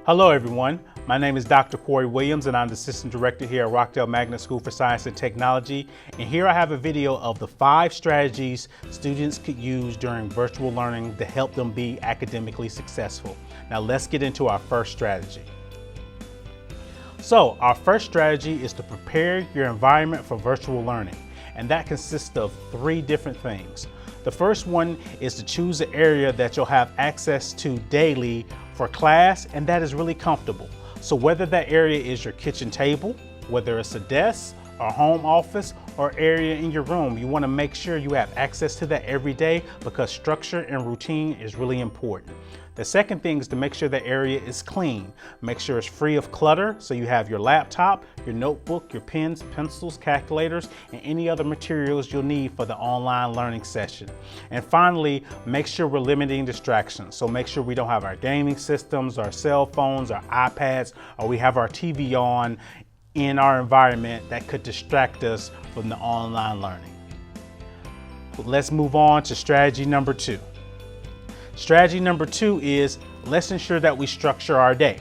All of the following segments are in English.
Hello everyone, my name is Dr. Corey Williams and I'm the Assistant Director here at Rockdale Magnet School for Science and Technology. And here I have a video of the 5 strategies students could use during virtual learning to help them be academically successful. Now let's get into our first strategy. So our first strategy is to prepare your environment for virtual learning. And that consists of 3 different things. The first one is to choose an area that you'll have access to daily for class, and that is really comfortable. So whether that area is your kitchen table, whether it's a desk, or home office, or area in your room, you want to make sure you have access to that every day because structure and routine is really important. The second thing is to make sure the area is clean. Make sure it's free of clutter, so you have your laptop, your notebook, your pens, pencils, calculators, and any other materials you'll need for the online learning session. And finally, make sure we're limiting distractions. So make sure we don't have our gaming systems, our cell phones, our iPads, or we have our TV on in our environment that could distract us from the online learning. Let's move on to strategy number 2. Strategy number 2 is let's ensure that we structure our day.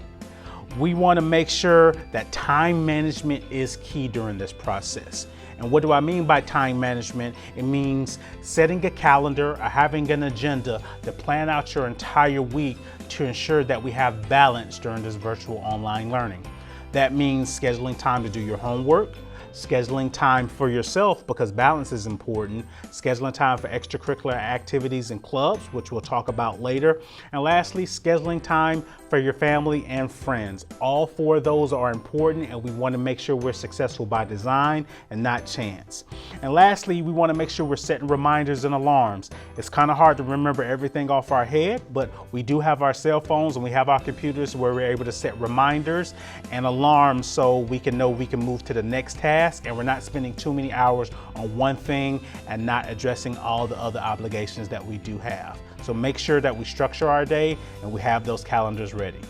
We want to make sure that time management is key during this process. And what do I mean by time management? It means setting a calendar or having an agenda to plan out your entire week to ensure that we have balance during this virtual online learning. That means scheduling time to do your homework, scheduling time for yourself because balance is important, scheduling time for extracurricular activities and clubs, which we'll talk about later, and lastly, scheduling time for your family and friends. All 4 of those are important and we want to make sure we're successful by design and not chance. And lastly, we want to make sure we're setting reminders and alarms. It's kind of hard to remember everything off our head, but we do have our cell phones and we have our computers where we're able to set reminders and alarms so we can know we can move to the next task and we're not spending too many hours on one thing and not addressing all the other obligations that we do have. So make sure that we structure our day and we have those calendars ready.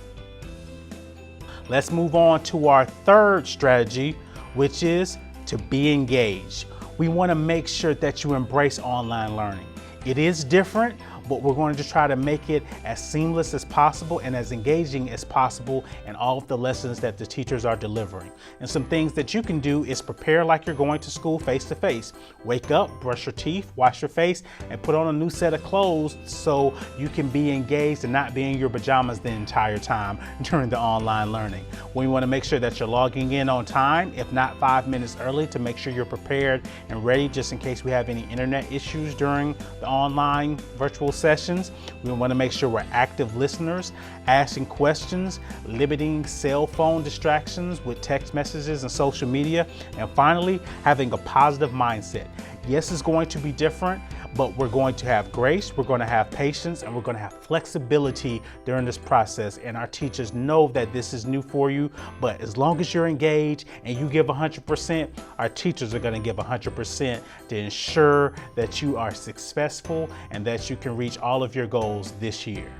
Let's move on to our third strategy, which is to be engaged. We want to make sure that you embrace online learning. It is different, but we're going to try to make it as seamless as possible and as engaging as possible in all of the lessons that the teachers are delivering. And some things that you can do is prepare like you're going to school face to face. Wake up, brush your teeth, wash your face, and put on a new set of clothes so you can be engaged and not be in your pajamas the entire time during the online learning. We want to make sure that you're logging in on time, if not 5 minutes early, to make sure you're prepared and ready just in case we have any internet issues during the online virtual sessions. We want to make sure we're active listeners, asking questions, limiting cell phone distractions with text messages and social media, and finally, having a positive mindset. Yes, it's going to be different, but we're going to have grace, we're going to have patience, and we're going to have flexibility during this process. And our teachers know that this is new for you, but as long as you're engaged and you give 100%, our teachers are going to give 100% to ensure that you are successful and that you can reach all of your goals this year.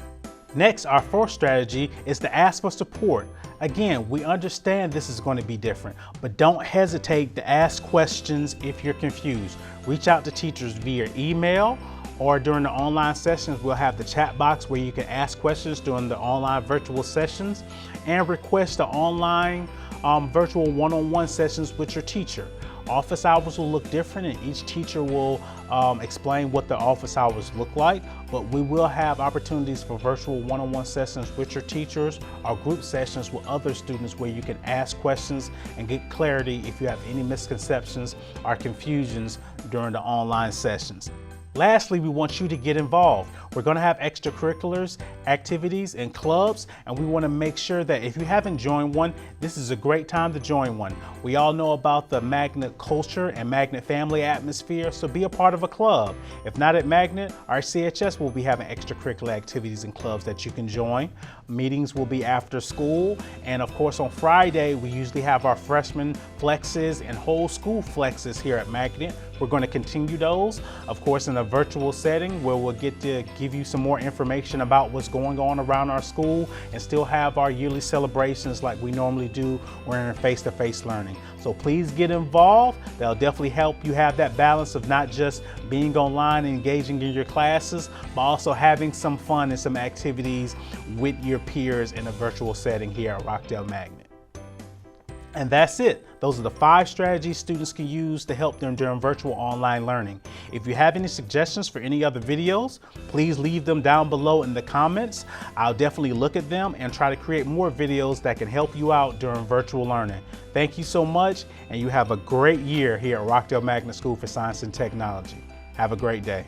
Next, our 4th strategy is to ask for support. Again, we understand this is going to be different, but don't hesitate to ask questions if you're confused. Reach out to teachers via email or during the online sessions. We'll have the chat box where you can ask questions during the online virtual sessions and request the online virtual one-on-one sessions with your teacher. Office hours will look different and each teacher will explain what the office hours look like, but we will have opportunities for virtual one-on-one sessions with your teachers or group sessions with other students where you can ask questions and get clarity if you have any misconceptions or confusions during the online sessions. Lastly, we want you to get involved. We're going to have extracurriculars, activities, and clubs, and we want to make sure that if you haven't joined one, this is a great time to join one. We all know about the Magnet culture and Magnet family atmosphere, so be a part of a club. If not at Magnet, our CHS will be having extracurricular activities and clubs that you can join. Meetings will be after school, and of course on Friday, we usually have our freshman flexes and whole school flexes here at Magnet. We're going to continue those, of course, in a virtual setting where we'll get to give you some more information about what's going on around our school and still have our yearly celebrations like we normally do when we're in face-to-face learning. So please get involved. That'll definitely help you have that balance of not just being online and engaging in your classes, but also having some fun and some activities with your peers in a virtual setting here at Rockdale Magnet. And that's it. Those are the 5 strategies students can use to help them during virtual online learning. If you have any suggestions for any other videos, please leave them down below in the comments. I'll definitely look at them and try to create more videos that can help you out during virtual learning. Thank you so much, and you have a great year here at Rockdale Magnet School for Science and Technology. Have a great day.